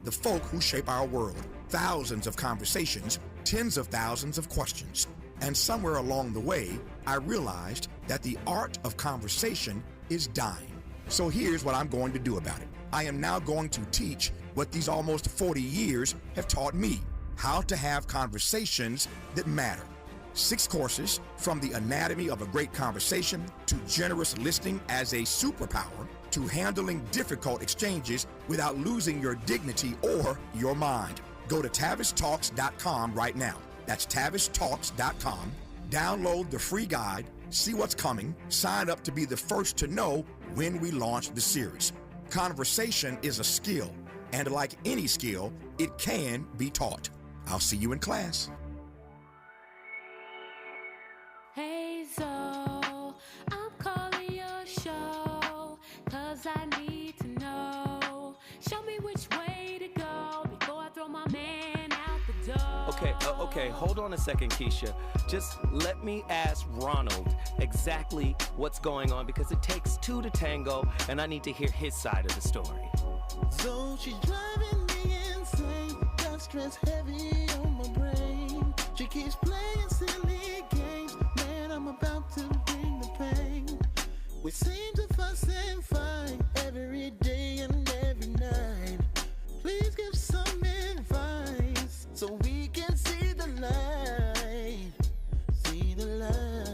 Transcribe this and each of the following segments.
the folk who shape our world. Thousands of conversations, tens of thousands of questions. And somewhere along the way, I realized that the art of conversation is dying. So here's what I'm going to do about it. I am now going to teach what these almost 40 years have taught me: how to have conversations that matter. 6 courses, from the anatomy of a great conversation to generous listening as a superpower to handling difficult exchanges without losing your dignity or your mind. Go to tavistalks.com right now. That's tavistalks.com. Download the free guide, see what's coming, sign up to be the first to know when we launch the series. Conversation is a skill, and like any skill, it can be taught. I'll see you in class. Hey Zoe, I'm calling your show, 'cause I need to know. Show me which way to go before I throw my man out the door. Okay, hold on a second, Keisha. Just let me ask Ronald exactly what's going on, because it takes 2 to tango, and I need to hear his side of the story. So she's driving me insane, got stress heavy on my brain. She keeps playing silly games, man, I'm about to bring the pain. We seem to fuss and fight every day and every night. Please give some advice so we can see the light, see the light.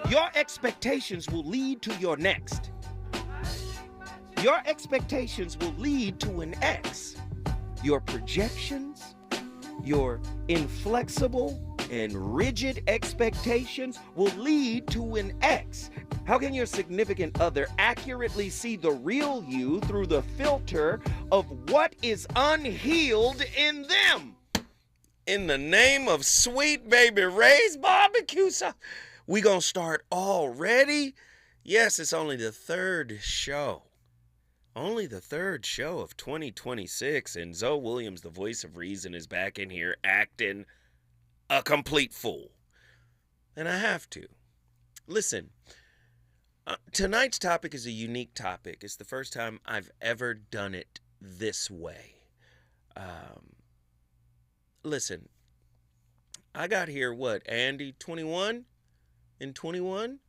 Your expectations will lead to your next. Your expectations will lead to an X. Your projections, your inflexible and rigid expectations will lead to an X. How can your significant other accurately see the real you through the filter of what is unhealed in them? In the name of sweet baby Ray's barbecue sauce. We gonna start already? Yes, it's only the 3rd show. Only the 3rd show of 2026, and Zoe Williams, the voice of reason, is back in here acting a complete fool. And I have to. Listen, tonight's topic is a unique topic. It's the first time I've ever done it this way. Listen, I got here, Andy, 21? In 21?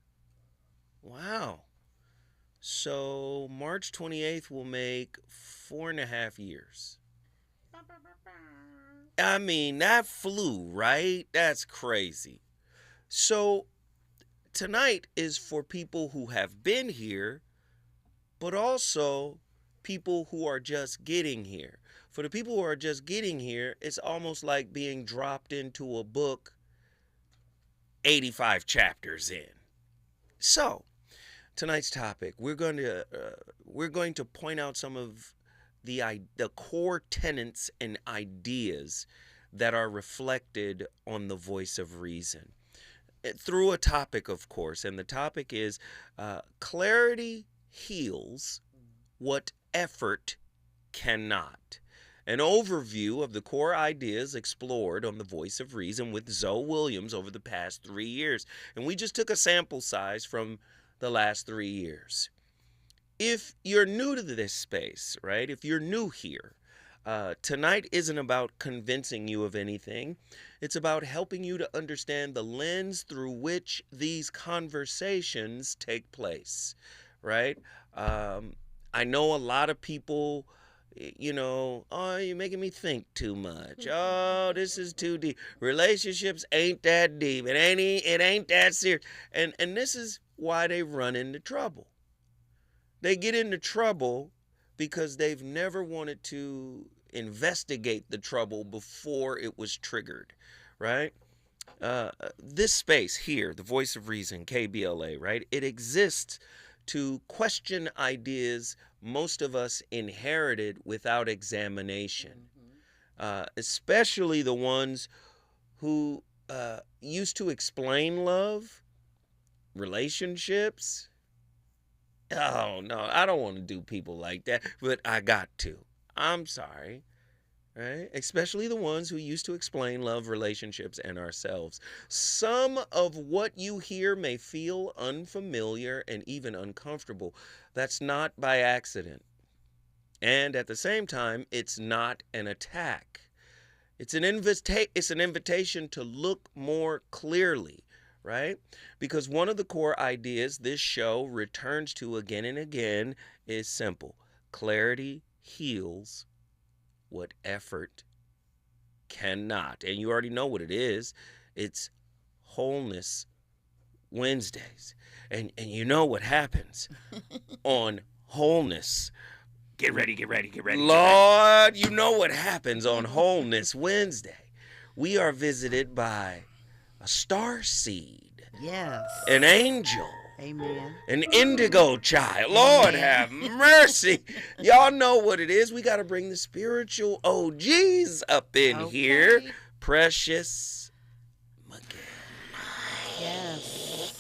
Wow. So March 28th will make 4.5 years. I mean, that flew, right? That's crazy. So tonight is for people who have been here, but also people who are just getting here. For the people who are just getting here, it's almost like being dropped into a book 85 chapters in. So, tonight's topic, we're going to point out some of the core tenets and ideas that are reflected on the voice of reason through a topic, of course, and the topic is clarity, heals what effort cannot. An overview of the core ideas explored on The Voice of Reason with Zoe Williams over the past 3 years. And we just took a sample size from the last 3 years. If you're new to this space, right, if you're new here, tonight isn't about convincing you of anything. It's about helping you to understand the lens through which these conversations take place, right? I know a lot of people, oh, you're making me think too much. Oh, this is too deep. Relationships ain't that deep. It ain't that serious. And this is why they run into trouble. They get into trouble because they've never wanted to investigate the trouble before it was triggered, right? This space here, The Voice of Reason, KBLA, right? It exists to question ideas most of us inherited without examination, especially the ones who used to explain love, relationships. Oh, no, I don't want to do people like that, but I got to. I'm sorry, right? Especially the ones who used to explain love, relationships, and ourselves. Some of what you hear may feel unfamiliar and even uncomfortable. That's not by accident. And at the same time, it's not an attack. It's an invitation to look more clearly, right? Because one of the core ideas this show returns to again and again is simple. Clarity heals what effort cannot. And you already know what it is. It's Wholeness Wednesdays. And you know what happens on Wholeness. Get ready. Lord, you know what happens on Wholeness Wednesday. We are visited by a star seed. Yes. An angel. Amen. An indigo child. Lord have mercy. Y'all know what it is. We got to bring the spiritual OGs up in here. Precious Miguel. Yes.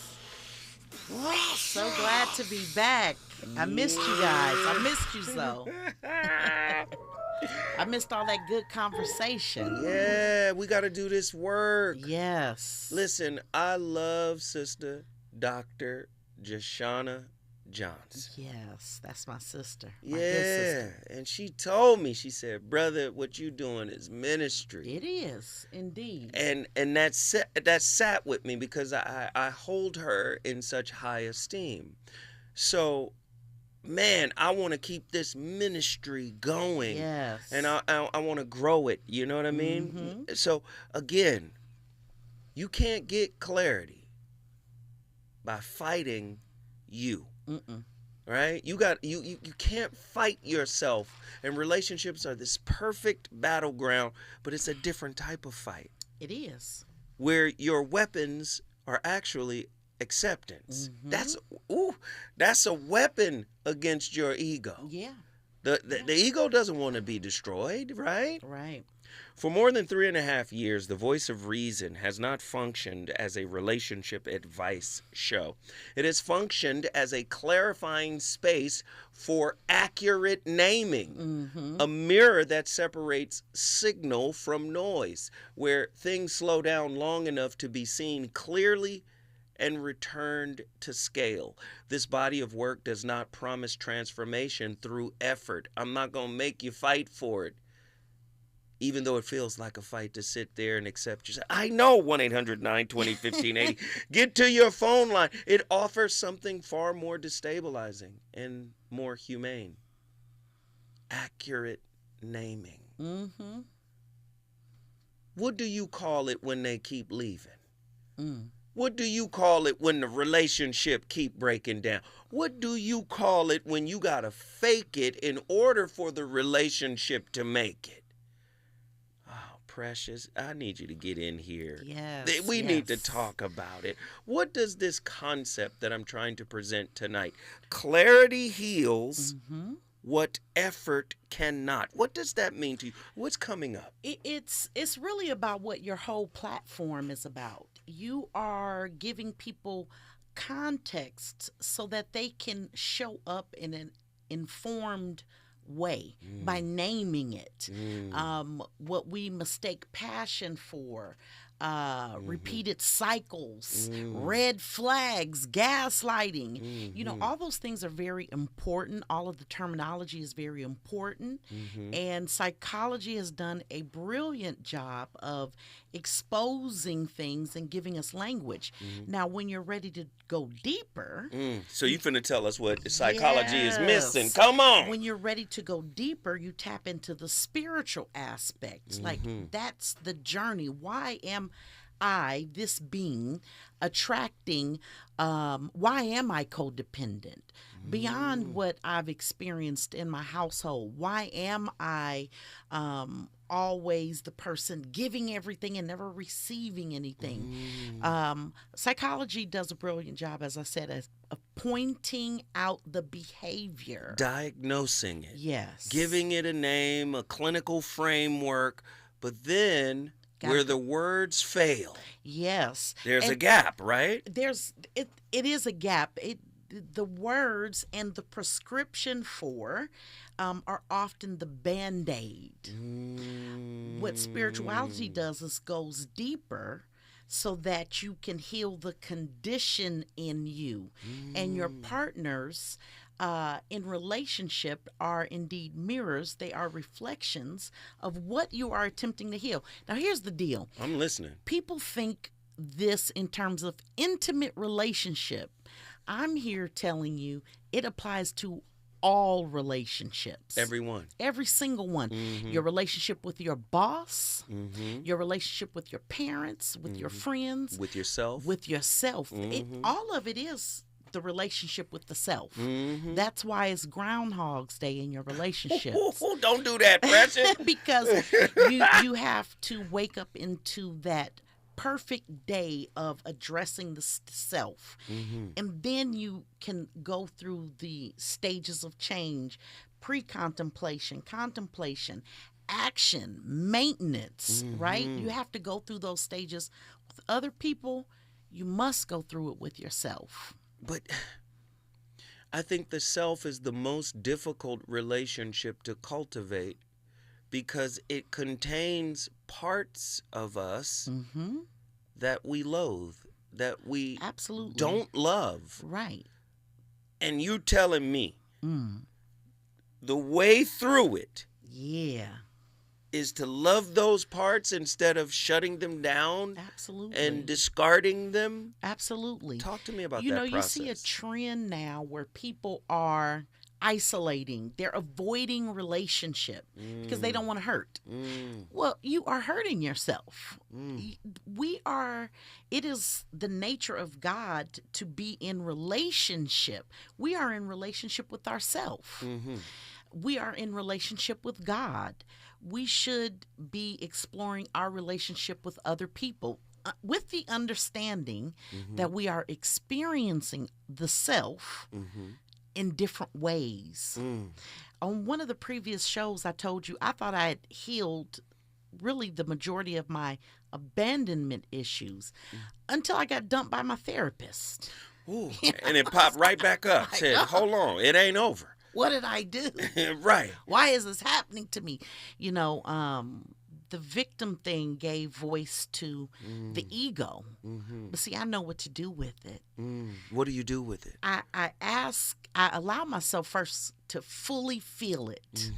So glad to be back. I missed you guys. I missed you so. I missed all that good conversation. Yeah, we got to do this work. Yes. Listen, I love Sister Dr. Jashana Johnson. Yes, that's my sister. My good Yeah, sister. and she told me, she said, brother, what you doing is ministry. It is, indeed. And that sat with me because I hold her in such high esteem. So, man, I want to keep this ministry going. Yes. And I want to grow it, you know what I mean? Mm-hmm. So, again, you can't get clarity by fighting you. Right? You can't fight yourself. And relationships are this perfect battleground, but it's a different type of fight. It is. Where your weapons are actually acceptance. That's a weapon against your ego. Yeah. The ego doesn't want to be destroyed, right? Right. For more than 3.5 years, The Voice of Reason has not functioned as a relationship advice show. It has functioned as a clarifying space for accurate naming, a mirror that separates signal from noise, where things slow down long enough to be seen clearly and returned to scale. This body of work does not promise transformation through effort. I'm not going to make you fight for it. Even though it feels like a fight to sit there and accept yourself. I know 1-800-920-1580. Get to your phone line. It offers something far more destabilizing and more humane. Accurate naming. What do you call it when they keep leaving? What do you call it when the relationship keep breaking down? What do you call it when you got to fake it in order for the relationship to make it? Precious, I need you to get in here. Yes. We need to talk about it. What does this concept that I'm trying to present tonight? Clarity heals what effort cannot. What does that mean to you? What's coming up? It's really about what your whole platform is about. You are giving people context so that they can show up in an informed way by naming it. What we mistake passion for, repeated cycles, red flags, gaslighting. You know, all those things are very important. All of the terminology is very important. And psychology has done a brilliant job of exposing things and giving us language. Now, when you're ready to go deeper. So you finna tell us what psychology is Yes. missing. Come on. When you're ready to go deeper, you tap into the spiritual aspect. Like, that's the journey. Why am I, this being, attracting, why am I codependent? Beyond what I've experienced in my household, why am I always the person giving everything and never receiving anything? Psychology does a brilliant job, as I said, of pointing out the behavior. Diagnosing it. Yes. Giving it a name, a clinical framework, but then where the words fail. Yes. There's a gap, right? It is a gap. The words and the prescription for are often the Band-Aid. What spirituality does is goes deeper so that you can heal the condition in you. And your partners in relationship are indeed mirrors. They are reflections of what you are attempting to heal. Now, here's the deal. I'm listening. People think this in terms of intimate relationship. I'm here telling you it applies to all relationships. Everyone. Every single one. Your relationship with your boss, your relationship with your parents, with your friends, With yourself. with yourself. All of it is the relationship with the self. That's why it's Groundhog's Day in your relationships. Don't do that, Precious. Because you have to wake up into that perfect day of addressing the self. And then you can go through the stages of change: pre-contemplation, contemplation, action, maintenance, right? You have to go through those stages with other people. You must go through it with yourself. But I think the self is the most difficult relationship to cultivate because it contains parts of us that we loathe, that we Absolutely don't love. Right. And you telling me the way through it Yeah. is to love those parts instead of shutting them down Absolutely. and discarding them? Absolutely. Talk to me about You that know, process. you see a trend now where people are isolating. They're avoiding relationship because they don't want to hurt. Well, you are hurting yourself. It is the nature of God to be in relationship. We are in relationship with ourselves. We are in relationship with God. We should be exploring our relationship with other people with the understanding that we are experiencing the self in different ways. On one of the previous shows, I told you I thought I had healed really the majority of my abandonment issues until I got dumped by my therapist. Ooh, and it popped right back up. Said, hold on, it ain't over. What did I do? Right. Why is this happening to me? You know, the victim thing gave voice to the ego. But see, I know what to do with it. What do you do with it? I allow myself first to fully feel it.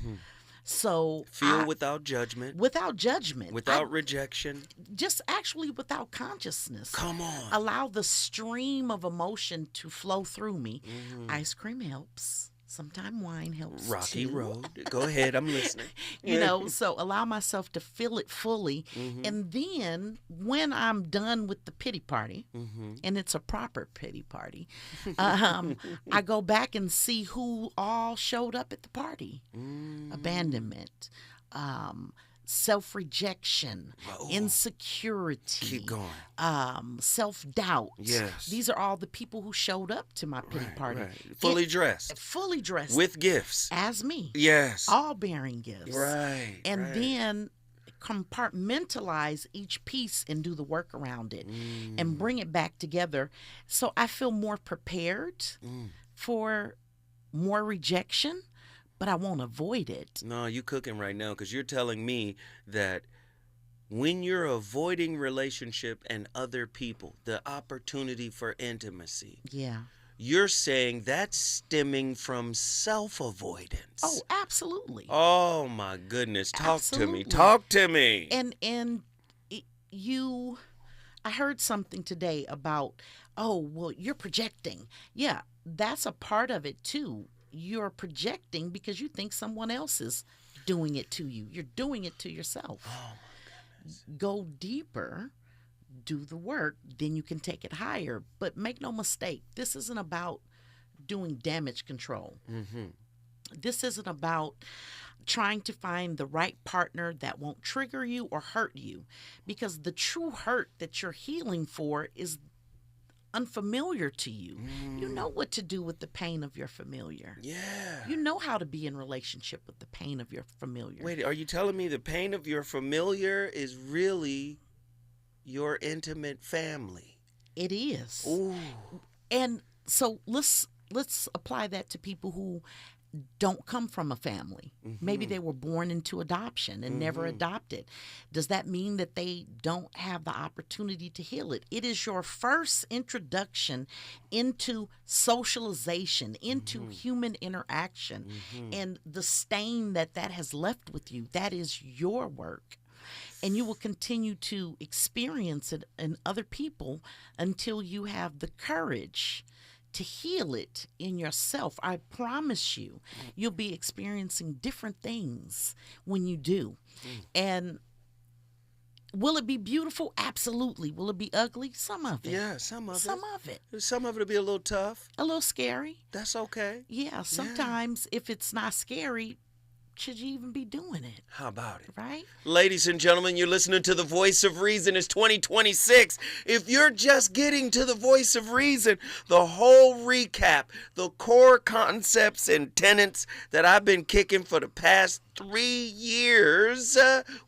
So Feel without judgment. Without judgment. Without rejection. Just actually without consciousness. Come on. Allow the stream of emotion to flow through me. Ice cream helps. Sometimes wine helps Rocky too. road. Go ahead, I'm listening. You know, so allow myself to feel it fully. And then when I'm done with the pity party, and it's a proper pity party, I go back and see who all showed up at the party. Abandonment, self-rejection, insecurity. Keep going. Self-doubt. Yes. These are all the people who showed up to my pity party. Right. Fully dressed. Fully dressed. With gifts. As me. Yes. All bearing gifts. Right. And right. then compartmentalize each piece and do the work around it and bring it back together. So I feel more prepared for more rejection, but I won't avoid it. No, you cooking right now, because you're telling me that when you're avoiding relationship and other people, the opportunity for intimacy, Yeah. you're saying that's stemming from self-avoidance. Oh, absolutely. Oh my goodness. Talk to me. Absolutely. Talk to me. And I heard something today about, oh, well, you're projecting. Yeah, that's a part of it too. You're projecting because you think someone else is doing it to you. You're doing it to yourself. Oh my goodness. Go deeper, do the work, then you can take it higher. But make no mistake, this isn't about doing damage control. This isn't about trying to find the right partner that won't trigger you or hurt you, because the true hurt that you're healing for is unfamiliar to you. You know what to do with the pain of your familiar. Yeah. You know how to be in relationship with the pain of your familiar. Wait, are you telling me the pain of your familiar is really your intimate family? It is. Ooh. And so let's apply that to people who don't come from a family. Maybe they were born into adoption and never adopted. Does that mean that they don't have the opportunity to heal it? It is your first introduction into socialization, into human interaction, and the stain that has left with you. That is your work. And you will continue to experience it in other people until you have the courage to heal it in yourself. I promise you, you'll be experiencing different things when you do. And will it be beautiful? Absolutely. Will it be ugly? Some of it. Yeah, some of it. Some of it. Some of it will be a little tough. A little scary. That's okay. Yeah, sometimes if it's not scary, should you even be doing it? How about it? Right? Ladies and gentlemen, you're listening to The Voice of Reason. It's 2026. If you're just getting to The Voice of Reason, the whole recap, the core concepts and tenets that I've been kicking for the past 3 years.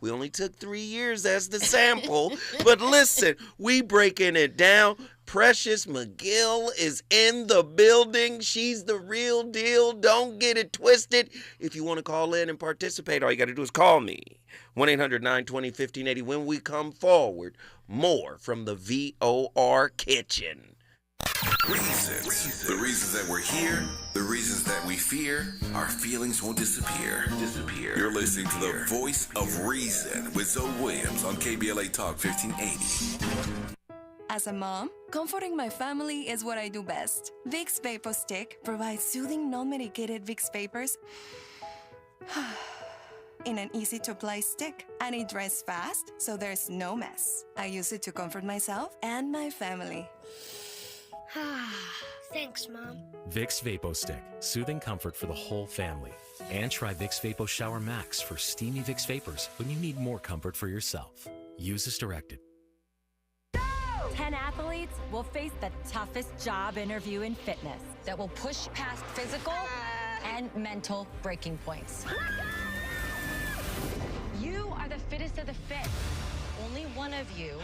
We only took 3 years as the sample. But listen, we breaking it down. Precious McGill is in the building. She's the real deal. Don't get it twisted. If you want to call in and participate, all you got to do is call me. 1-800-920-1580. When we come forward, more from the VOR kitchen. Reasons. The reasons that we're here, the reasons that we fear, our feelings won't disappear. You're listening to The Voice of Reason with Zoe Williams on KBLA Talk 1580. As a mom, comforting my family is what I do best. Vicks Vapor Stick provides soothing, non-medicated Vicks Vapors in an easy-to-apply stick, and it dries fast, so there's no mess. I use it to comfort myself and my family. Thanks, Mom. Vicks Vapo Stick, soothing comfort for the whole family. And try Vicks Vapo Shower Max for steamy Vicks Vapors when you need more comfort for yourself. Use as directed. 10 athletes will face the toughest job interview in fitness that will push past physical and mental breaking points. You are the fittest of the fit. Only one of you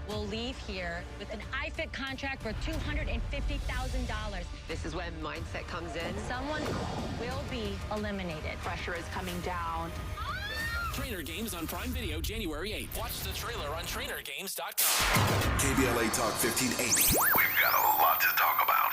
will leave here with an iFit contract for $250,000. This is when mindset comes in. Someone will be eliminated. Pressure is coming down. Trainer Games on Prime Video January 8th. Watch the trailer on trainergames.com. KBLA Talk 1580. We've got a lot to talk about.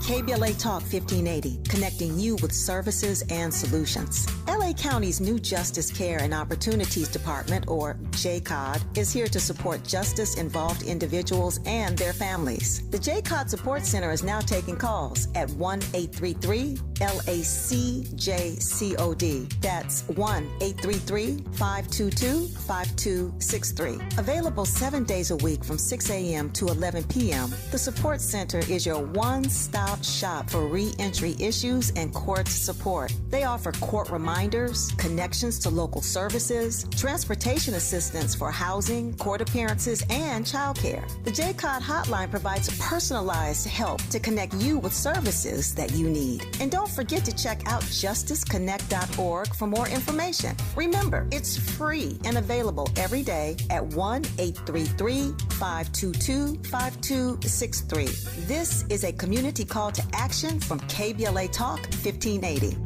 KBLA Talk 1580, connecting you with services and solutions. LA County's new Justice Care and Opportunities Department, or JCOD, is here to support justice-involved individuals and their families. The JCOD Support Center is now taking calls at 1-833-LACJCOD. That's 1-833-522-5263. Available 7 days a week from 6 a.m. to 11 p.m., the Support Center is your one-stop one-stop shop for re-entry issues and court support. They offer court reminders, connections to local services, transportation assistance for housing, court appearances, and childcare. The JCOD hotline provides personalized help to connect you with services that you need. And don't forget to check out justiceconnect.org for more information. Remember, it's free and available every day at 1-833-522-5263. This is a community call to action from KBLA Talk 1580.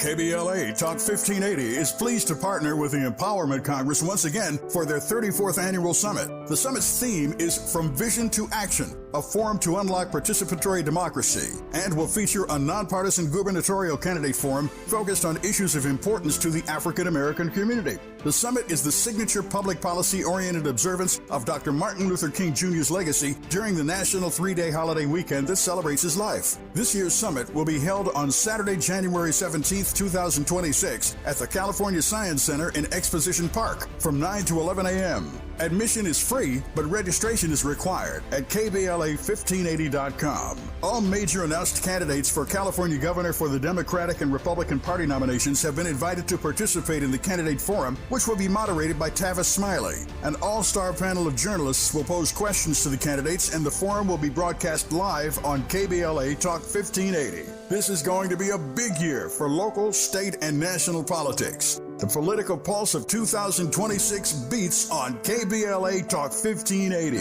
KBLA Talk 1580 is pleased to partner with the Empowerment Congress once again for their 34th annual summit. The summit's theme is From Vision to Action, a forum to unlock participatory democracy, and will feature a nonpartisan gubernatorial candidate forum focused on issues of importance to the African American community. The summit is the signature public policy-oriented observance of Dr. Martin Luther King Jr.'s legacy during the national 3-day holiday weekend that celebrates his life. This year's summit will be held on Saturday, January 17th, 2026 at the California Science Center in Exposition Park from 9 to 11 a.m. Admission is free, but registration is required at KBLA1580.com. All major announced candidates for California governor for the Democratic and Republican Party nominations have been invited to participate in the candidate forum, which will be moderated by Tavis Smiley. An all-star panel of journalists will pose questions to the candidates, and the forum will be broadcast live on KBLA Talk 1580. This is going to be a big year for local, state, and national politics. The political pulse of 2026 beats on KBLA Talk 1580.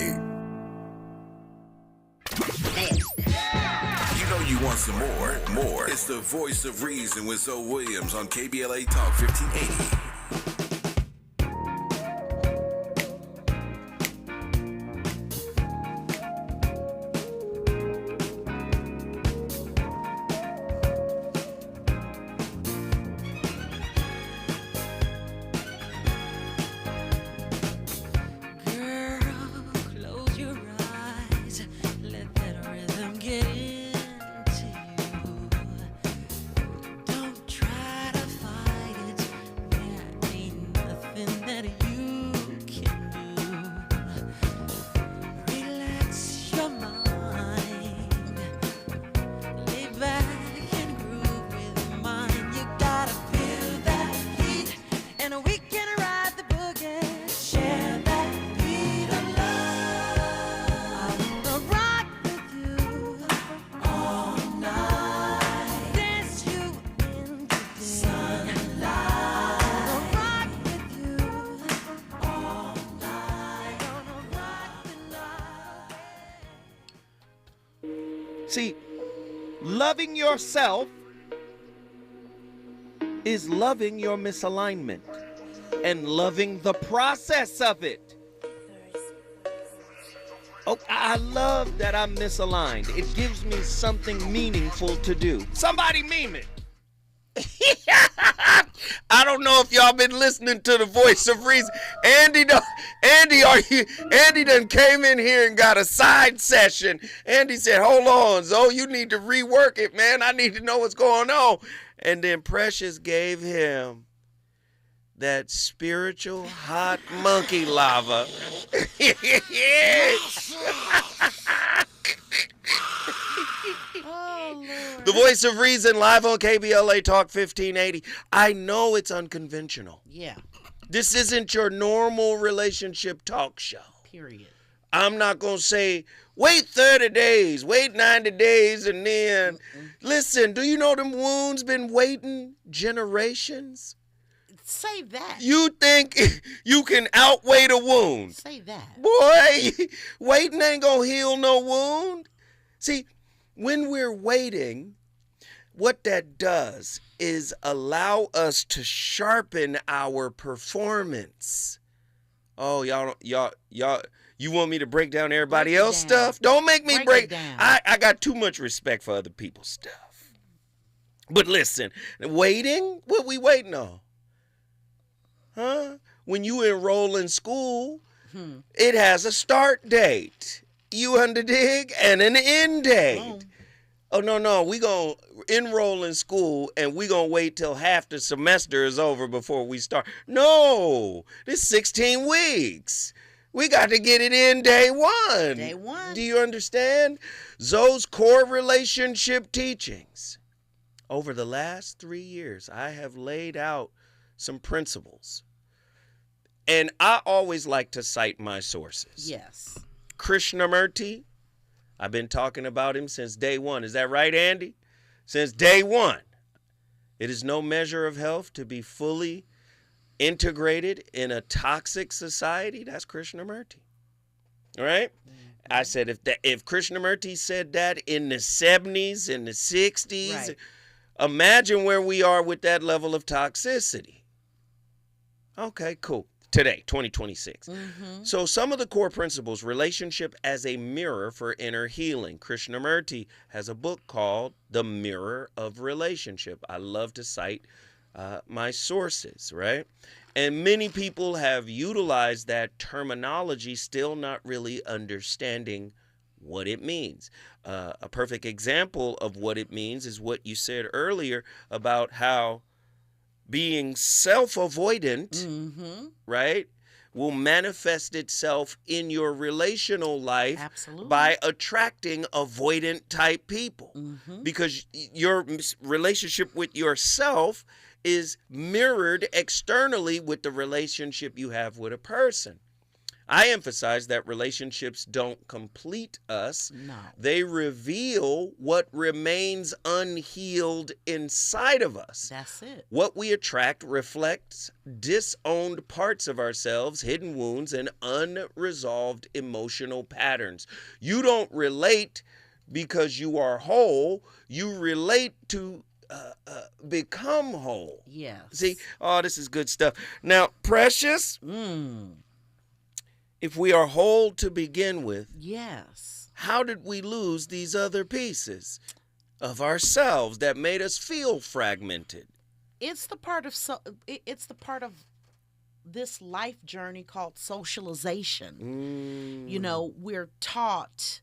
You know you want some more. It's the voice of reason with Zoe Williams on KBLA Talk 1580. See, loving yourself is loving your misalignment and loving the process of it. Oh, I love that I'm misaligned. It gives me something meaningful to do. Somebody meme it. I don't know if y'all been listening to the voice of reason. Andy done came in here and got a side session. Andy said, hold on, Zoe, you need to rework it, man. I need to know what's going on. And then Precious gave him that spiritual hot monkey lava. The voice of reason live on KBLA Talk 1580. I know it's unconventional. Yeah. This isn't your normal relationship talk show. Period. I'm not going to say, wait 30 days, wait 90 days, and then, listen, do you know them wounds been waiting generations? Say that. You think you can outwait a wound? Say that. Boy, waiting ain't going to heal no wound. See, when we're waiting, what that does is allow us to sharpen our performance. Oh, y'all, you want me to break down everybody else's stuff? Don't make me break. I got too much respect for other people's stuff. But listen, waiting, what we waiting on? Huh? When you enroll in school, it has a start date. You under dig? And an end date. Oh, no, we gonna enroll in school and we gonna wait till half the semester is over before we start. No, this 16 weeks. We got to get it in day one. Day one. Do you understand? Zoe's core relationship teachings. Over the last 3 years, I have laid out some principles. And I always like to cite my sources. Yes. Krishnamurti, I've been talking about him since day one. Is that right, Andy? Since day one. It is no measure of health to be fully integrated in a toxic society. That's Krishnamurti. All right? I said if Krishnamurti said that in the 70s, in the 60s, Right. Imagine where we are with that level of toxicity. Okay, cool. Today, 2026. So some of the core principles, relationship as a mirror for inner healing. Krishnamurti has a book called The Mirror of Relationship. I love to cite my sources, right? And many people have utilized that terminology, still not really understanding what it means. A perfect example of what it means is what you said earlier about how being self-avoidant, right, will manifest itself in your relational life by attracting avoidant type people. Because your relationship with yourself is mirrored externally with the relationship you have with a person. I emphasize that relationships don't complete us. No. They reveal what remains unhealed inside of us. That's it. What we attract reflects disowned parts of ourselves, hidden wounds, and unresolved emotional patterns. You don't relate because you are whole. You relate to become whole. Yes. See, oh, this is good stuff. Now, Precious, if we are whole to begin with, yes, how did we lose these other pieces of ourselves that made us feel fragmented? It's the part of this life journey called socialization. You know, we're taught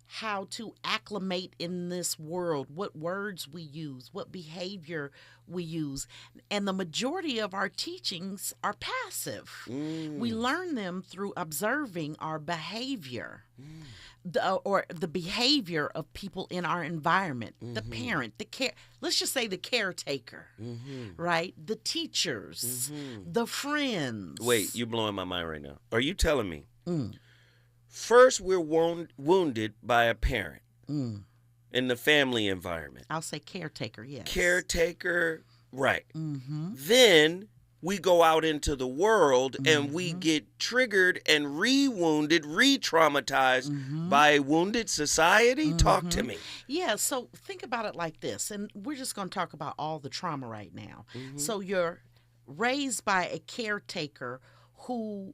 how to acclimate in this world, what words we use, what behavior we use. And the majority of our teachings are passive. We learn them through observing our behavior, or the behavior of people in our environment, the parent, let's just say the caretaker, right? The teachers, the friends. Wait, you're blowing my mind right now. Are you telling me first we're wounded by a parent in the family environment? I'll say caretaker, yes. Caretaker, right. Then we go out into the world and we get triggered and re-wounded, re-traumatized by a wounded society? Talk to me. Yeah, so think about it like this, and we're just going to talk about all the trauma right now. So you're raised by a caretaker who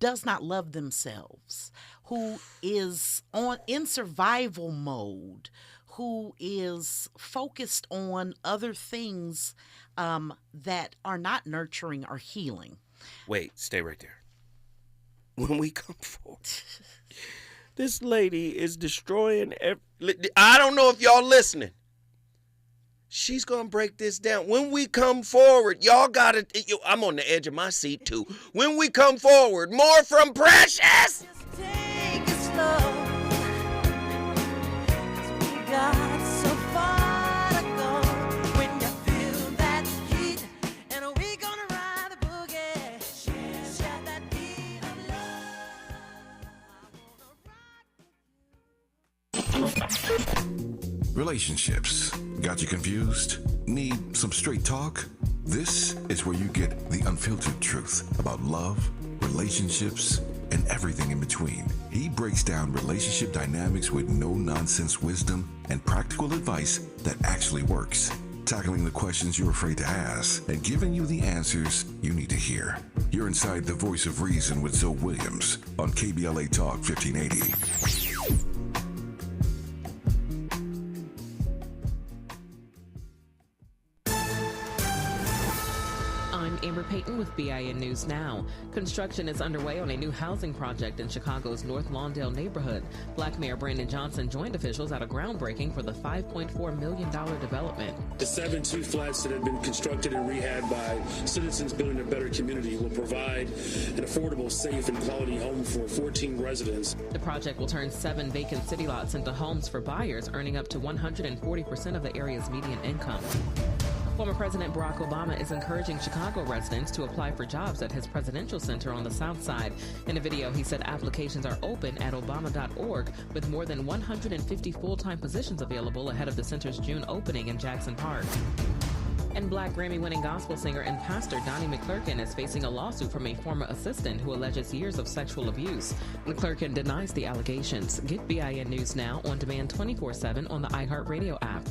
does not love themselves, who is in survival mode, who is focused on other things that are not nurturing or healing. Wait, stay right there. When we come forward, this lady is destroying I don't know if y'all listening. She's going to break this down. When we come forward, y'all got to, I'm on the edge of my seat too. When we come forward, more from Precious. Take it slow, 'cause we got so far to go. When you feel that heat, and we gonna ride the boogie, share that beat of love. Relationships. Got you confused? Need some straight talk? This is where you get the unfiltered truth about love, relationships, and everything in between. He breaks down relationship dynamics with no-nonsense wisdom and practical advice that actually works. Tackling the questions you're afraid to ask and giving you the answers you need to hear. You're inside the Voice of Reason with Zoe Williams on KBLA Talk 1580. Amber Payton with BIN News Now. Construction is underway on a new housing project in Chicago's North Lawndale neighborhood. Black Mayor Brandon Johnson joined officials at a groundbreaking for the $5.4 million development. The 7 2-flats that have been constructed and rehabbed by Citizens Building a Better Community will provide an affordable, safe, and quality home for 14 residents. The project will turn 7 vacant city lots into homes for buyers, earning up to 140% of the area's median income. Former President Barack Obama is encouraging Chicago residents to apply for jobs at his presidential center on the South Side. In a video, he said applications are open at obama.org with more than 150 full-time positions available ahead of the center's June opening in Jackson Park. And Black Grammy-winning gospel singer and pastor Donnie McClurkin is facing a lawsuit from a former assistant who alleges years of sexual abuse. McClurkin denies the allegations. Get BIN News Now on demand 24/7 on the iHeartRadio app.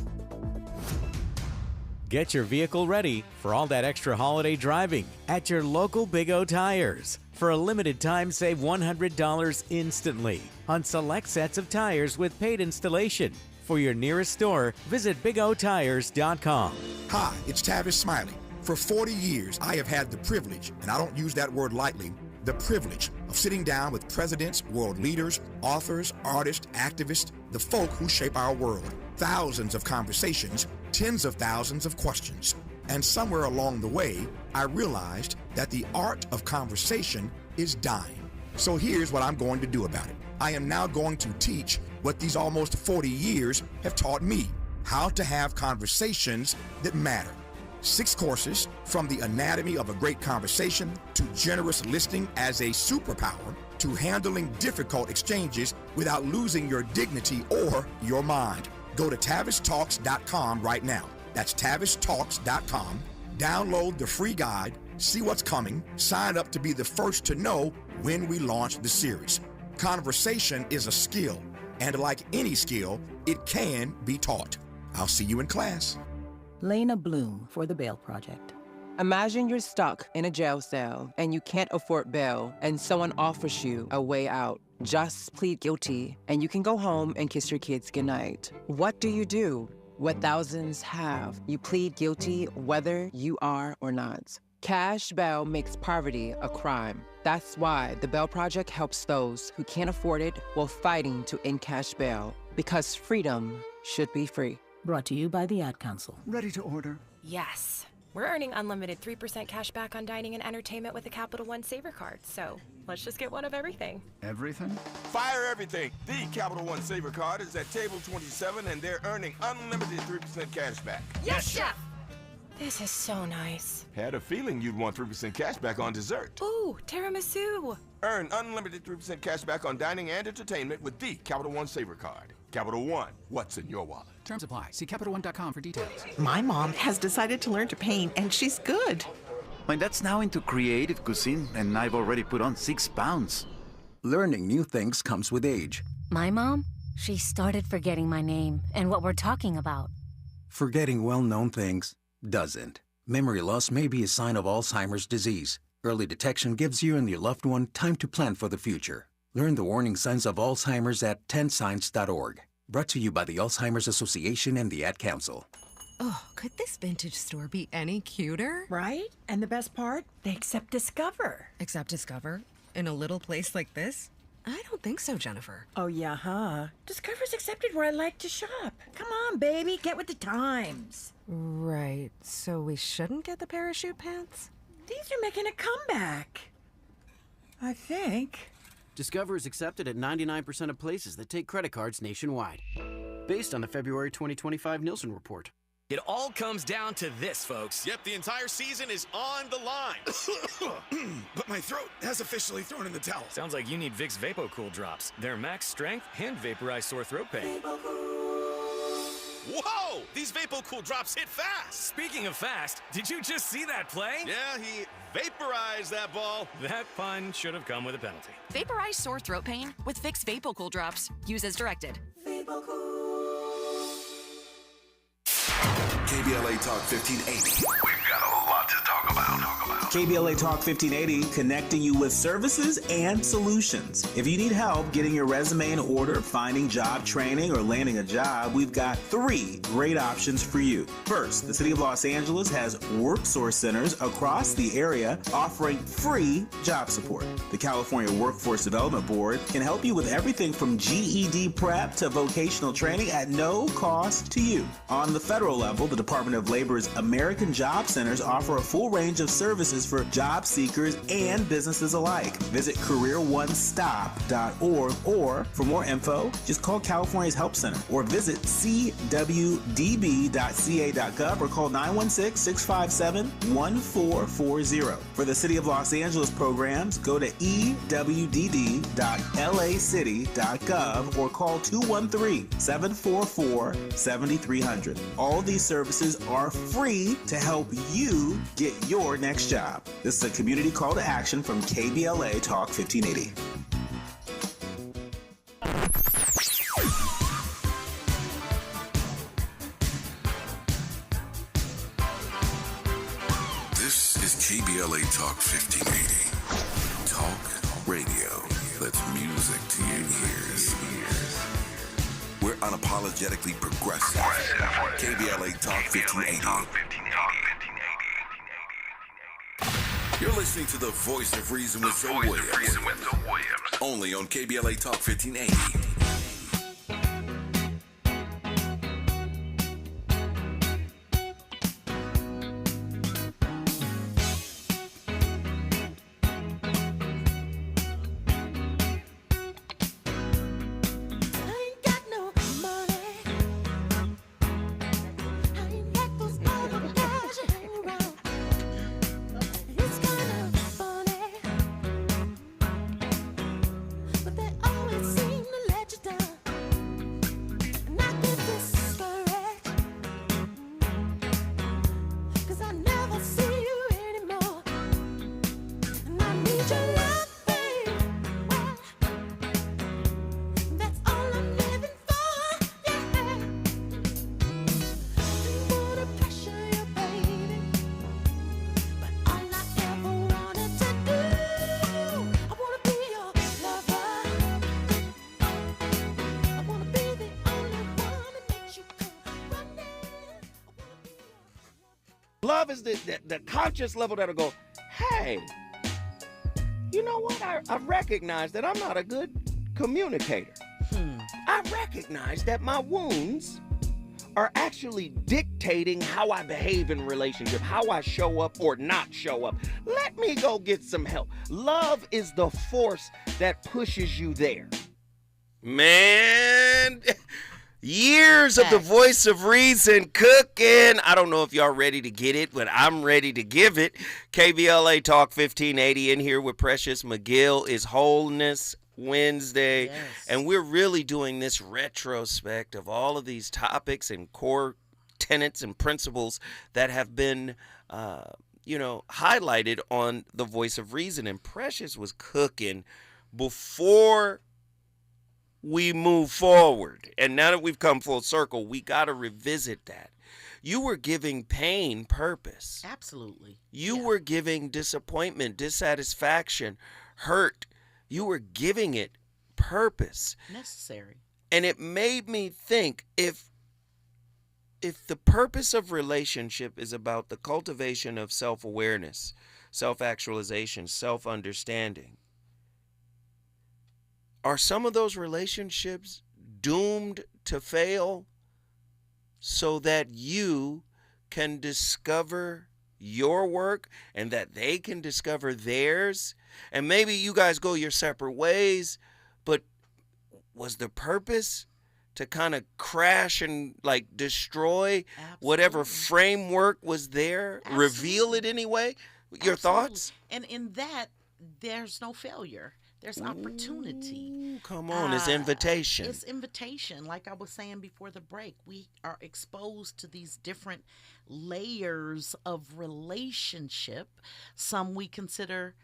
Get your vehicle ready for all that extra holiday driving at your local Big O Tires. For a limited time, save $100 instantly on select sets of tires with paid installation. For your nearest store, visit BigOTires.com. Hi, it's Tavis Smiley. For 40 years, I have had the privilege, and I don't use that word lightly, the privilege of sitting down with presidents, world leaders, authors, artists, activists, the folk who shape our world. Thousands of conversations, tens of thousands of questions. And somewhere along the way, I realized that the art of conversation is dying. So here's what I'm going to do about it. I am now going to teach what these almost 40 years have taught me, how to have conversations that matter. 6 courses, from the anatomy of a great conversation to generous listening as a superpower to handling difficult exchanges without losing your dignity or your mind. Go to TavisTalks.com right now. That's TavisTalks.com. Download the free guide, see what's coming, sign up to be the first to know when we launch the series. Conversation is a skill, and like any skill, it can be taught. I'll see you in class. Lena Bloom for the Bail Project. Imagine you're stuck in a jail cell and you can't afford bail, and someone offers you a way out. Just plead guilty and you can go home and kiss your kids goodnight. What do? What thousands have. You plead guilty whether you are or not. Cash bail makes poverty a crime. That's why the Bail Project helps those who can't afford it while fighting to end cash bail. Because freedom should be free. Brought to you by the Ad Council. Ready to order? Yes. We're earning unlimited 3% cash back on dining and entertainment with a Capital One Saver card, so let's just get one of everything. Everything? Fire everything. The Capital One Saver card is at table 27, and they're earning unlimited 3% cash back. Yes, Chef! This is so nice. Had a feeling you'd want 3% cash back on dessert. Ooh, tiramisu. Earn unlimited 3% cash back on dining and entertainment with the Capital One Saver card. Capital One, what's in your wallet? Terms apply. See CapitalOne.com for details. My mom has decided to learn to paint, and she's good. My dad's now into creative cuisine, and I've already put on 6 pounds. Learning new things comes with age. My mom, she started forgetting my name and what we're talking about. Forgetting well-known things doesn't. Memory loss may be a sign of Alzheimer's disease. Early detection gives you and your loved one time to plan for the future. Learn the warning signs of Alzheimer's at 10signs.org. Brought to you by the Alzheimer's Association and the Ad Council. Oh, could this vintage store be any cuter? Right? And the best part? They accept Discover. Accept Discover? In a little place like this? I don't think so, Jennifer. Oh, yeah, huh? Discover's accepted where I like to shop. Come on, baby, get with the times. Right, so we shouldn't get the parachute pants? These are making a comeback. I think. Discover is accepted at 99% of places that take credit cards nationwide. Based on the February 2025 Nielsen report. It all comes down to this, folks. Yep, the entire season is on the line. But my throat has officially thrown in the towel. Sounds like you need Vicks VapoCool drops. They're max strength and vaporize sore throat pain. Whoa! These VapoCool drops hit fast. Speaking of fast, did you just see that play? Yeah, he vaporized that ball. That pun should have come with a penalty. Vaporize sore throat pain with Vicks VapoCool drops. Use as directed. KBLA Talk 1580. We've got a lot to talk about. KBLA Talk 1580, connecting you with services and solutions. If you need help getting your resume in order, finding job training, or landing a job, we've got 3 great options for you. First, the City of Los Angeles has WorkSource centers across the area offering free job support. The California Workforce Development Board can help you with everything from GED prep to vocational training at no cost to you. On the federal level, the Department of Labor's American Job Centers offer a full range of services for job seekers and businesses alike. Visit careeronestop.org, or for more info, just call California's Help Center or visit cwdb.ca.gov or call 916-657-1440. For the City of Los Angeles programs, go to ewdd.lacity.gov or call 213-744-7300. All these services are free to help you get your next job. This is a community call to action from KBLA Talk 1580. This is KBLA Talk 1580. Talk radio that's music to your ears. We're unapologetically progressive. KBLA Talk 1580. You're listening to the Voice of Reason with Zoe Williams. Only on KBLA Talk 1580. Love is the conscious level that'll go, hey, you know what? I recognize that I'm not a good communicator. I recognize that my wounds are actually dictating how I behave in relationship, how I show up or not show up. Let me go get some help. Love is the force that pushes you there. Man, years of the Voice of Reason cooking. I don't know if y'all ready to get it, but I'm ready to give it. KBLA Talk 1580 in here with Precious McGill is Wholeness Wednesday. Yes. And we're really doing this retrospect of all of these topics and core tenets and principles that have been, highlighted on the Voice of Reason. And Precious was cooking before we move forward. And now that we've come full circle, we got to revisit that. You were giving pain purpose. Absolutely. You were giving disappointment, dissatisfaction, hurt. You were giving it purpose. Necessary. And it made me think, if the purpose of relationship is about the cultivation of self-awareness, self-actualization, self-understanding, are some of those relationships doomed to fail so that you can discover your work and that they can discover theirs? And maybe you guys go your separate ways, but was the purpose to kind of crash and destroy whatever framework was there? Absolutely. Reveal it anyway? Your thoughts? And in that, there's no failure. There's opportunity. Ooh, come on, it's invitation. It's invitation. Like I was saying before the break, we are exposed to these different layers of relationship. Some we consider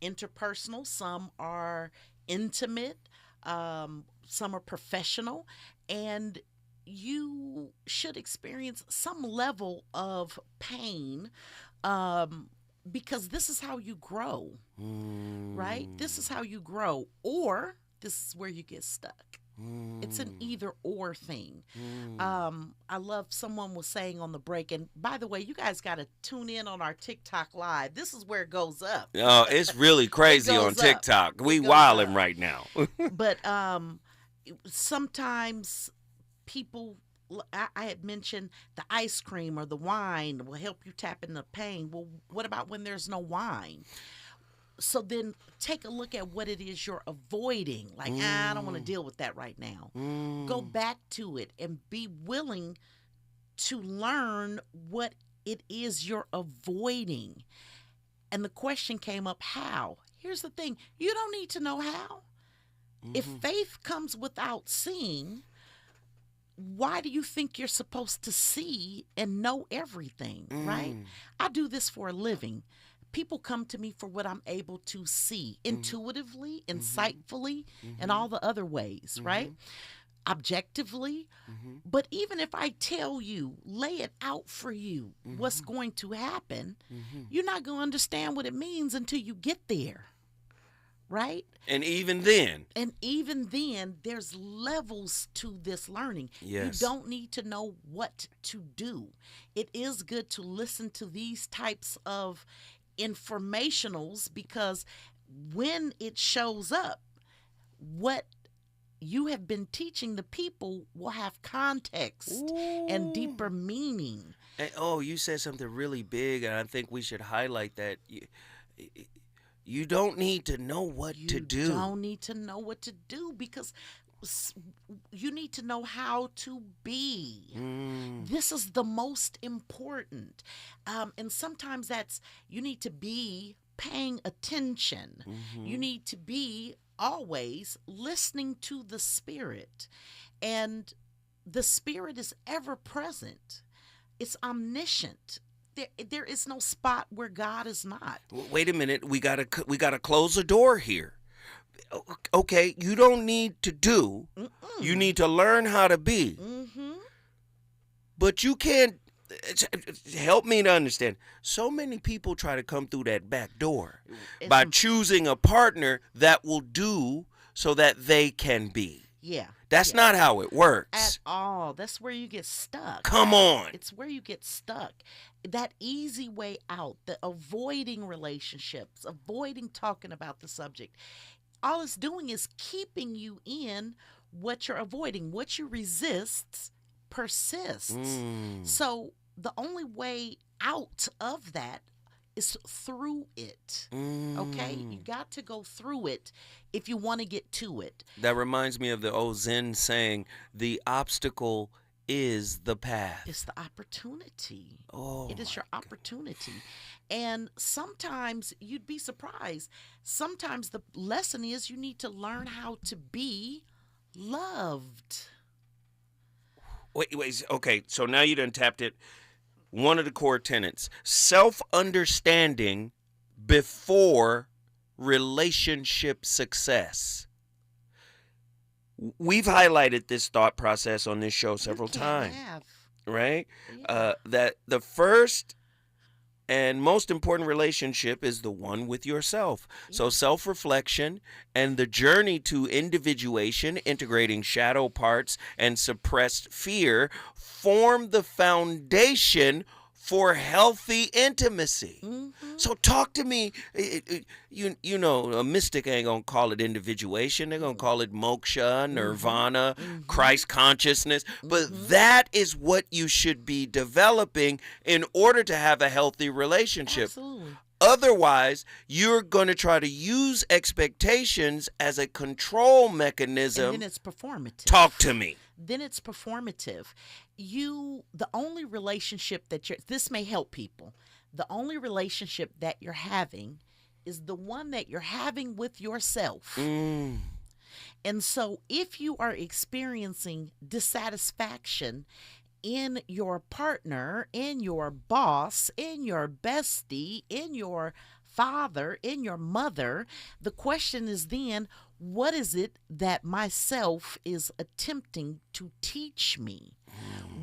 interpersonal, some are intimate, some are professional, and you should experience some level of pain because this is how you grow, right? This is how you grow, or this is where you get stuck. It's an either or thing. I love someone was saying on the break, and by the way, you guys got to tune in on our TikTok live. This is where it goes up. Oh, it's really crazy on TikTok. We wilding right now. But sometimes people, I had mentioned the ice cream or the wine will help you tap into pain. Well, what about when there's no wine? So then take a look at what it is you're avoiding. Like, I don't want to deal with that right now. Go back to it and be willing to learn what it is you're avoiding. And the question came up, how? Here's the thing. You don't need to know how. If faith comes without seeing, why do you think you're supposed to see and know everything, right? I do this for a living. People come to me for what I'm able to see intuitively, insightfully, and all the other ways, right? Objectively. But even if I tell you, lay it out for you, what's going to happen, you're not going to understand what it means until you get there, right? And even then, there's levels to this learning. Yes. You don't need to know what to do. It is good to listen to these types of informationals, because when it shows up, what you have been teaching the people will have context and deeper meaning. And, you said something really big, and I think we should highlight that. You don't need to know what to do. You don't need to know what to do, because you need to know how to be. This is the most important. And sometimes that's, you need to be paying attention. You need to be always listening to the Spirit. And the Spirit is ever present. It's omniscient. There is no spot where God is not. Wait a minute. We gotta close the door here. Okay, you don't need to do. You need to learn how to be. But you can't. Help me to understand. So many people try to come through that back door by choosing a partner that will do so that they can be. Yeah. That's not how it works. At all. That's where you get stuck. Come on. It's where you get stuck. That easy way out, the avoiding relationships, avoiding talking about the subject. All it's doing is keeping you in what you're avoiding. What you resist persists. So the only way out of that is through it. Okay? You got to go through it if you want to get to it. That reminds me of the old Zen saying, the obstacle is the path. It's the opportunity. It is your opportunity. And sometimes you'd be surprised. Sometimes the lesson is you need to learn how to be loved. Wait. Okay, so now you done tapped it. One of the core tenets, self-understanding before relationship success. We've highlighted this thought process on this show several times, right? That the first and most important relationship is the one with yourself. So self-reflection and the journey to individuation, integrating shadow parts and suppressed fear, form the foundation for healthy intimacy. So talk to me. You know, a mystic ain't gonna call it individuation. They're gonna call it moksha, nirvana, Christ consciousness. But that is what you should be developing in order to have a healthy relationship. Absolutely. Otherwise, you're going to try to use expectations as a control mechanism. And then it's performative. Talk to me. Then it's performative. The only relationship that this may help people. The only relationship that you're having is the one that you're having with yourself. And so if you are experiencing dissatisfaction in your partner, in your boss, in your bestie, in your father, in your mother, the question is then, What is it that myself is attempting to teach me?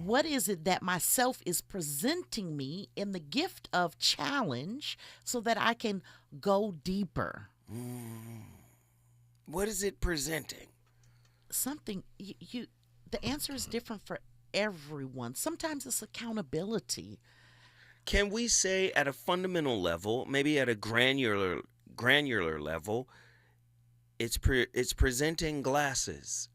What is it that myself is presenting me in the gift of challenge so that I can go deeper? What is it presenting? Something the answer is different for everyone. Sometimes it's accountability. Can we say at a fundamental level, maybe at a granular level, it's presenting glasses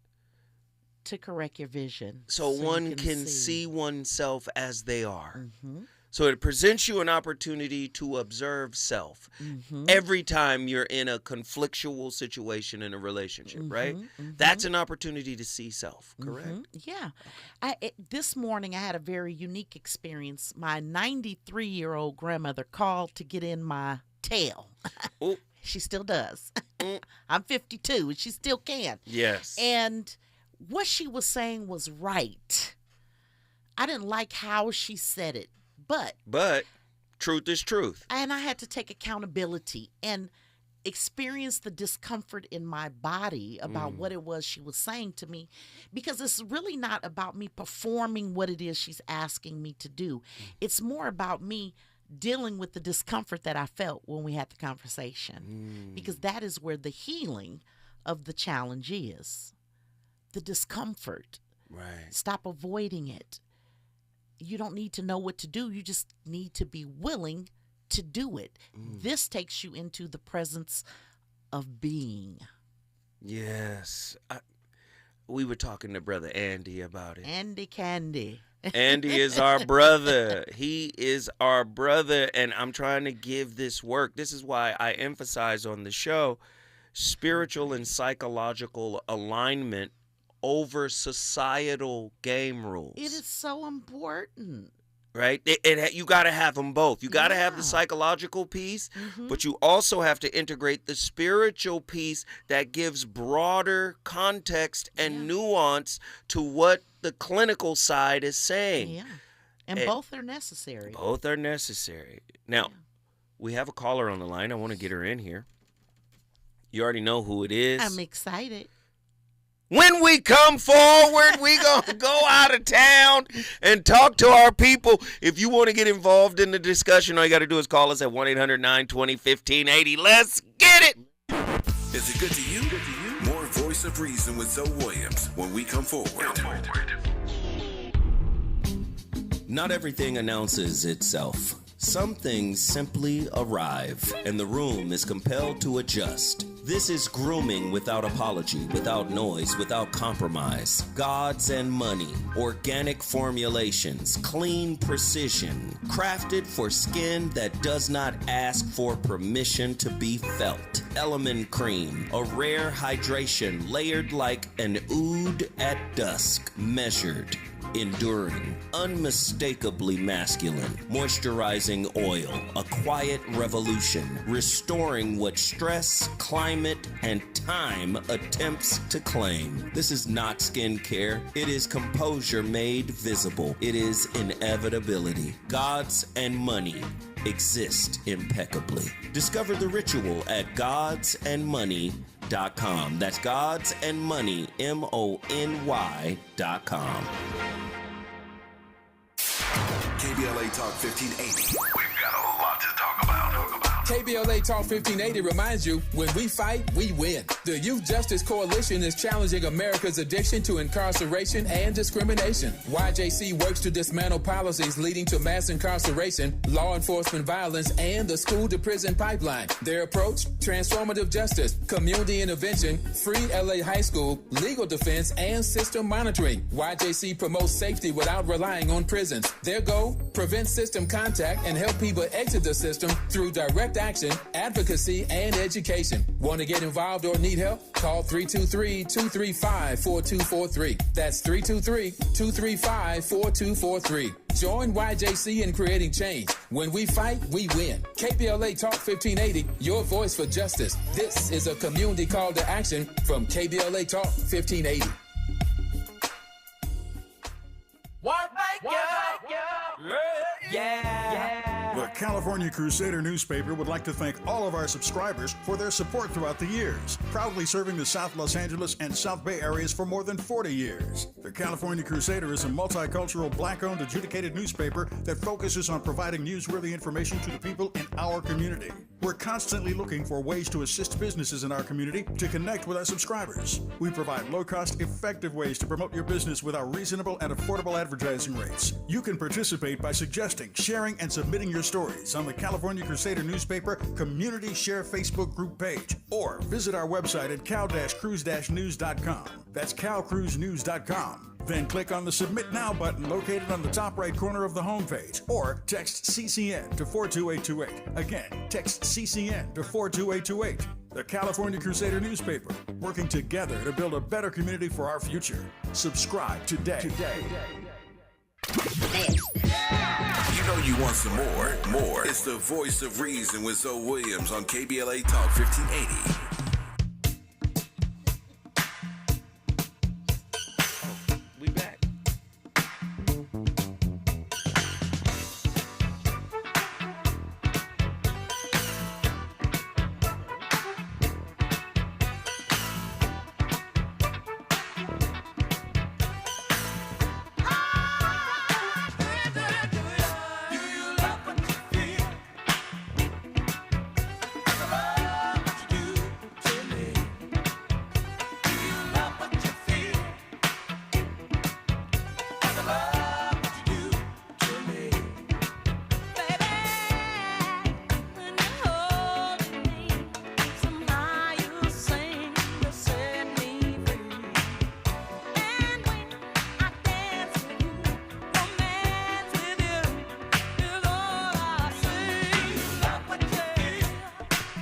to correct your vision, so one can see oneself as they are. Mm-hmm. So it presents you an opportunity to observe self every time you're in a conflictual situation in a relationship, right? That's an opportunity to see self, correct? Yeah. This morning I had a very unique experience. My 93-year-old grandmother called to get in my tail. She still does. I'm 52 and she still can. Yes. And what she was saying was right. I didn't like how she said it. But truth is truth. And I had to take accountability and experience the discomfort in my body about what it was she was saying to me, because it's really not about me performing what it is she's asking me to do. It's more about me dealing with the discomfort that I felt when we had the conversation, because that is where the healing of the challenge is. The discomfort. Right. Stop avoiding it. You don't need to know what to do. You just need to be willing to do it. This takes you into the presence of being. Yes. We were talking to Brother Andy about it. Andy Candy. Andy is our brother. He is our brother, and I'm trying to give this work. This is why I emphasize on the show spiritual and psychological alignment over societal game rules. It is so important. Right? You got to have them both. You got to have the psychological piece, but you also have to integrate the spiritual piece that gives broader context and nuance to what the clinical side is saying. Yeah. And both are necessary. Both are necessary. Now, we have a caller on the line. I want to get her in here. You already know who it is. I'm excited. When we come forward, we going to go out of town and talk to our people. If you want to get involved in the discussion, all you got to do is call us at 1-800-920-1580. Let's get it. Is it good to you? More Voice of Reason with Zoe Williams when we come forward. Not everything announces itself. Some things simply arrive, and the room is compelled to adjust. This is grooming without apology, without noise, without compromise. Gods and money, organic formulations, clean precision, crafted for skin that does not ask for permission to be felt. Element Cream, a rare hydration layered like an oud at dusk, measured, enduring, unmistakably masculine, moisturizing oil, a quiet revolution, restoring what stress, climate, and time attempts to claim. This is not skincare. It is composure made visible. It is inevitability. Gods and money exist impeccably. Discover the ritual at godsandmoney.com. That's godsandmoney, MONY.com. KBLA Talk 1580. We've got a lot to talk about. KBLA Talk 1580 reminds you, when we fight, we win. The Youth Justice Coalition is challenging America's addiction to incarceration and discrimination. YJC works to dismantle policies leading to mass incarceration, law enforcement violence, and the school-to-prison pipeline. Their approach? Transformative justice, community intervention, free LA high school, legal defense, and system monitoring. YJC promotes safety without relying on prisons. Their goal? Prevent system contact and help people exit the system through direct action, advocacy, and education. Want to get involved or need help? Call 323-235-4243. That's 323-235-4243. Join YJC in creating change. When we fight, we win. KBLA Talk 1580, your voice for justice. This is a community call to action from KBLA Talk 1580. What make you? Yeah. Look, California Crusader newspaper would like to thank all of our subscribers for their support throughout the years, proudly serving the South Los Angeles and South Bay areas for more than 40 years. The California Crusader is a multicultural, black-owned, adjudicated newspaper that focuses on providing newsworthy information to the people in our community. We're constantly looking for ways to assist businesses in our community to connect with our subscribers. We provide low-cost, effective ways to promote your business with our reasonable and affordable advertising rates. You can participate by suggesting, sharing, and submitting your stories on the California Crusader newspaper Community Share Facebook group page, or visit our website at cal-cruise-news.com. That's calcruisenews.com. Then click on the Submit Now button located on the top right corner of the homepage, or text CCN to 42828. Again, text CCN to 42828. The California Crusader newspaper, working together to build a better community for our future. Subscribe today. You know you want some more. It's the Voice of Reason with Zoe Williams on KBLA Talk 1580. We back.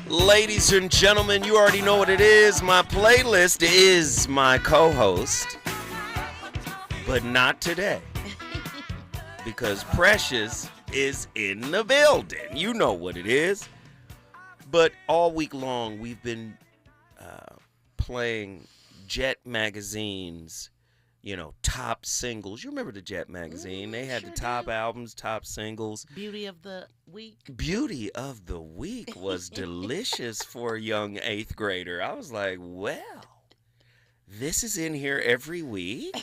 Ladies and gentlemen, you already know what it is. My playlist is my co-host, but not today, because Precious is in the building. You know what it is. But all week long, we've been playing Jet Magazine's, top singles. You remember the Jet Magazine? They had the top albums, top singles. Beauty of the Week. Beauty of the Week was delicious for a young 8th grader. I was like, well, this is in here every week.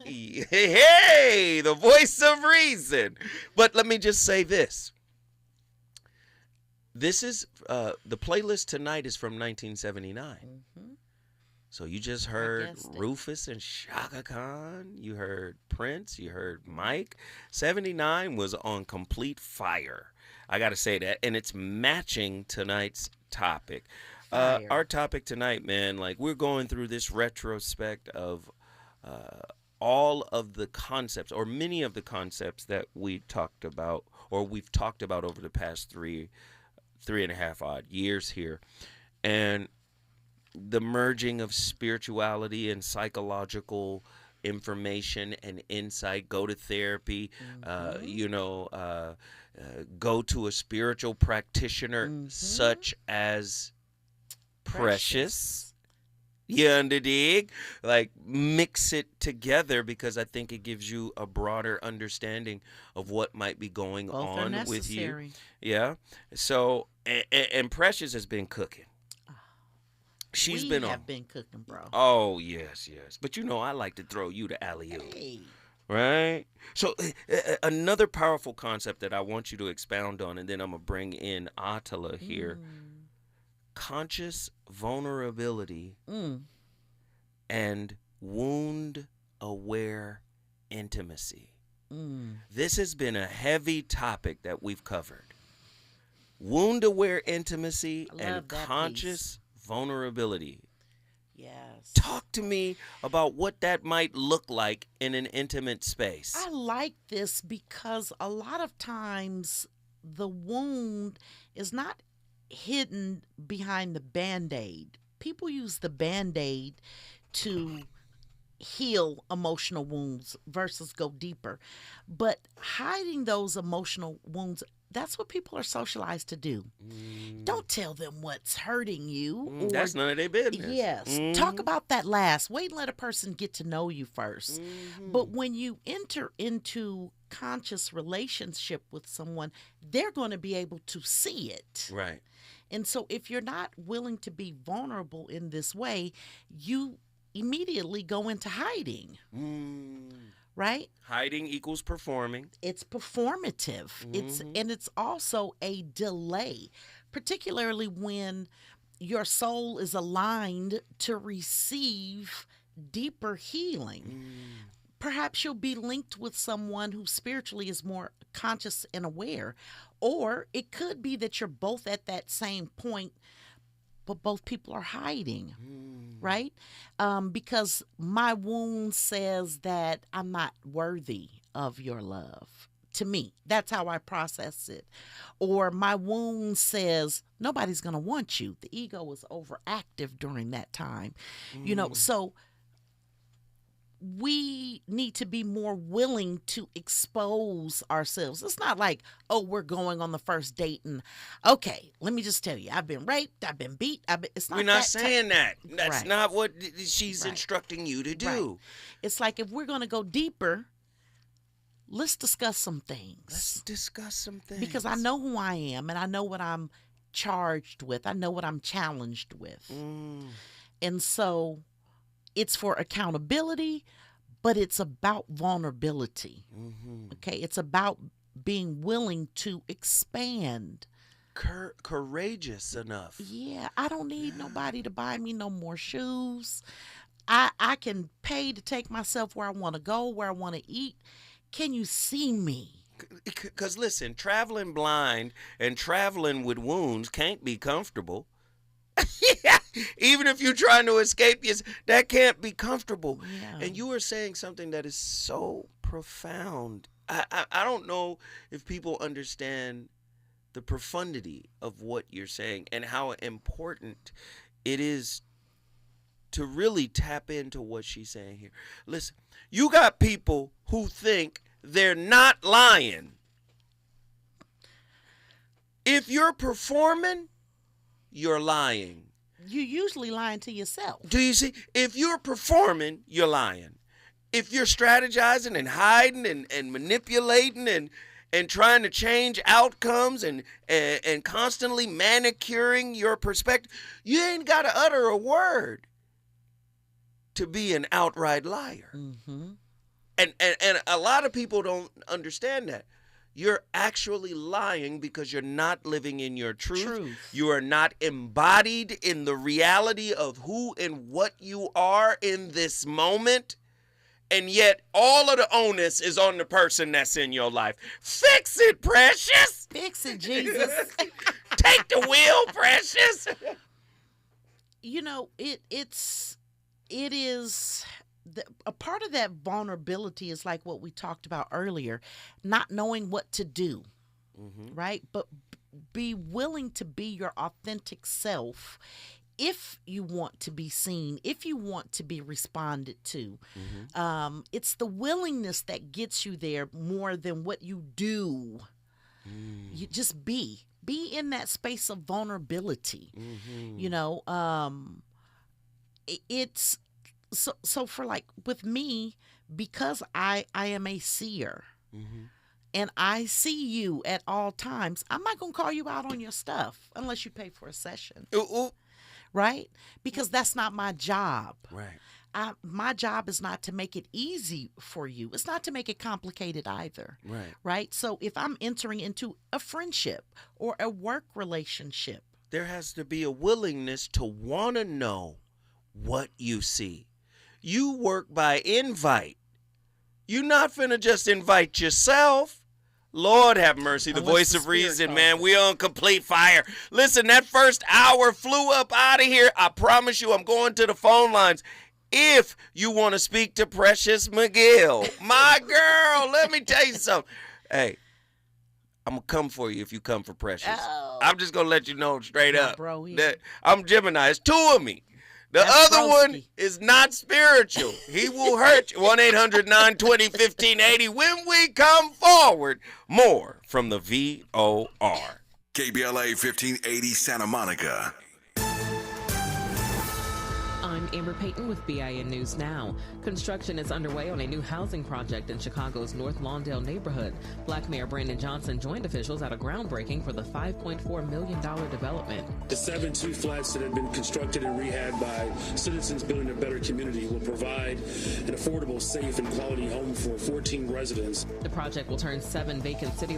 Hey, the voice of reason. But let me just say this. This is, the playlist tonight is from 1979. Mm-hmm. So you just heard Rufus and Shaka Khan. You heard Prince. You heard Mike. 79 was on complete fire. I got to say that. And it's matching tonight's topic. Our topic tonight, man, we're going through this retrospect of all of the concepts, or many of the concepts that we talked about, or we've talked about over the past three and a half odd years here. And the merging of spirituality and psychological information and insight. Go to therapy, go to a spiritual practitioner such as Precious. You underdig? Mix it together, because I think it gives you a broader understanding of what might be going on with you. Yeah. So, and Precious has been cooking. She's been cooking, bro. Oh, yes. But I like to throw you the alley-oop. Hey. Right? So another powerful concept that I want you to expound on, and then I'm going to bring in Attila here. Conscious vulnerability and wound-aware intimacy. This has been a heavy topic that we've covered. Wound-aware intimacy and conscious vulnerability. Yes. Talk to me about what that might look like in an intimate space. I like this because a lot of times the wound is not hidden behind the Band-Aid. People use the Band-Aid to heal emotional wounds versus go deeper. But hiding those emotional wounds, that's what people are socialized to do. Don't tell them what's hurting you. That's none of their business. Yes. Talk about that last. Wait and let a person get to know you first. But when you enter into conscious relationship with someone, they're going to be able to see it. Right. And so if you're not willing to be vulnerable in this way, you immediately go into hiding. Right? Hiding equals performing. It's performative. It's also a delay, particularly when your soul is aligned to receive deeper healing. Perhaps you'll be linked with someone who spiritually is more conscious and aware. Or it could be that you're both at that same point, but both people are hiding, right? Because my wound says that I'm not worthy of your love. To me, that's how I process it. Or my wound says nobody's going to want you. The ego was overactive during that time. You know, so we need to be more willing to expose ourselves. It's not like, oh, we're going on the first date and, okay, let me just tell you, I've been raped, I've been beat. It's not. We're not saying that. That's Right. not what she's instructing you to do. Right. It's like, if we're going to go deeper, let's discuss some things. Let's discuss some things. Because I know who I am and I know what I'm charged with. I know what I'm challenged with. And so it's for accountability, but it's about vulnerability. Okay, it's about being willing to expand. Courageous enough. Yeah, I don't need nobody to buy me no more shoes. I can pay to take myself where I want to go, where I want to eat. Can you see me? Because listen, traveling blind and traveling with wounds can't be comfortable. Yeah, even if you're trying to escape, that can't be comfortable. Yeah. And you were saying something that is so profound. I don't know if people understand the profundity of what you're saying and how important it is to really tap into what she's saying here. Listen, you got people who think they're not lying. If you're performing, you're lying. You're usually lying to yourself. Do you see? If you're performing, you're lying. If you're strategizing and hiding and manipulating and trying to change outcomes and constantly manicuring your perspective, you ain't got to utter a word to be an outright liar. And a lot of people don't understand that. You're actually lying because you're not living in your truth. You are not embodied in the reality of who and what you are in this moment. And yet all of the onus is on the person that's in your life. Fix it, precious. Fix it, Jesus. Take the wheel, precious. You know, it is a part of that vulnerability is like what we talked about earlier, not knowing what to do, right? But be willing to be your authentic self if you want to be seen, if you want to be responded to. It's the willingness that gets you there more than what you do. You just be in that space of vulnerability. You know, it's so for like with me, because I am a seer and I see you at all times, I'm not going to call you out on your stuff unless you pay for a session. Right? Because that's not my job. Right. My job is not to make it easy for you. It's not to make it complicated either. Right. Right? So if I'm entering into a friendship or a work relationship, there has to be a willingness to want to know what you see. You work by invite. You're not finna just invite yourself. Lord have mercy, the voice of reason, man. We on complete fire. Listen, that first hour flew up out of here. I promise you I'm going to the phone lines. If you want to speak to Precious McGill, my girl, let me tell you something. Hey, I'm going to come for you if you come for Precious. I'm just going to let you know straight up. Bro, that I'm Gemini. It's two of me. The other one is not spiritual. He will hurt you. 1-800-920-1580. When we come forward, more from the VOR. KBLA 1580 Santa Monica. I'm Amber Payton with BIN News Now. Construction is underway on a new housing project in Chicago's North Lawndale neighborhood. Black Mayor Brandon Johnson joined officials at a groundbreaking for the $5.4 million development. The 7-2 flats that have been constructed and rehabbed by citizens building a better community will provide an affordable, safe, and quality home for 14 residents. The project will turn 7 vacant city